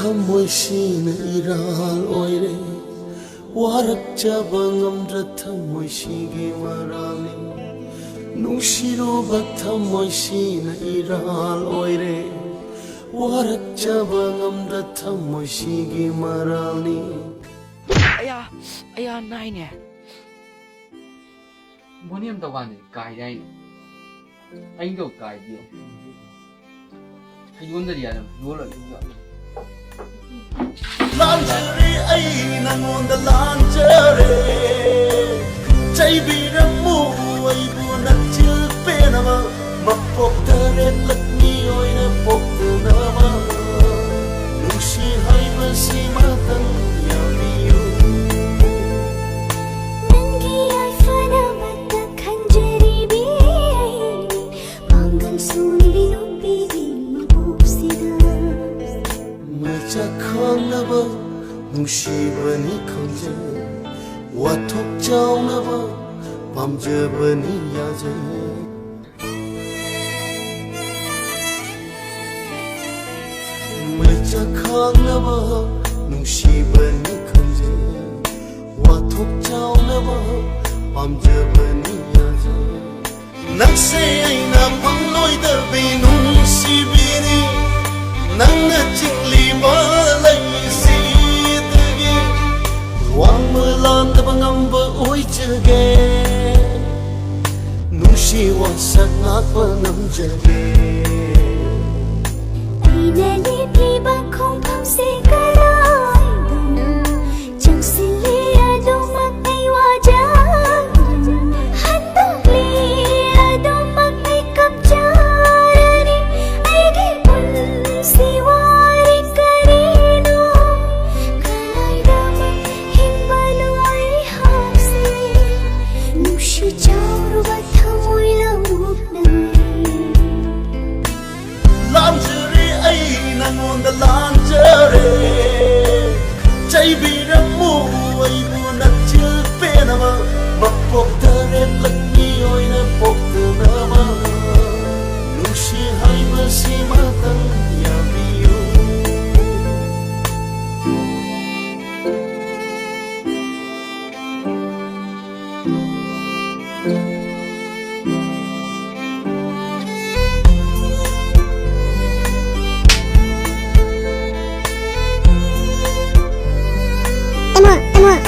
thăm môi xin iral oire warak chabangam dra thăm môi sige marani nungshiro bak thăm môi sin iral oire warak chabangam dra thăm môi sige marani aya nai ne Moniam tao gan kai dai anh đâu cài điều anh muốn gì à muốn là đúng rồi Lanjari ai nangon da lanjari Chai bi ramu ai bu na chil pe na ma mapok tare lakni oi na pok na ma Nushi hai ma si ma tan ya biu Nangi ai fana matta khanjari bi mangal suni binu bi mapusida Cha khang na ba nushi bani khangje wathok chau na ba pamje bani ya je Cha khang na ba nushi bani khangje wathok chau na ba pamje bani ya je nang se ai na pang loi da bi nushi bini nang na chingli ba lai si tege wang ma lan da bangam ba oi chege nushi wa sak na pa nam jage Aina li pi ba khong pham se karai chẳng xin li ado mak ai wa ja han tak li ado mak ai kap jarani ai di pun si wari karino kalai dama himbalu ai hapse nushi chauru ba thamoi lamuk nai Lanjari ai nangon da lanjari Chai bi ramu ai bu na chil pe na ma mapok tare lakni oi na pok na ma Nushi hai ma si ma tan ya biu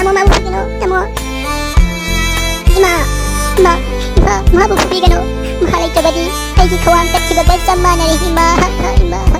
Amo mabufigano, amo mabufigano, mahalay kabadi, ay di kawang kat si babay sama na ima.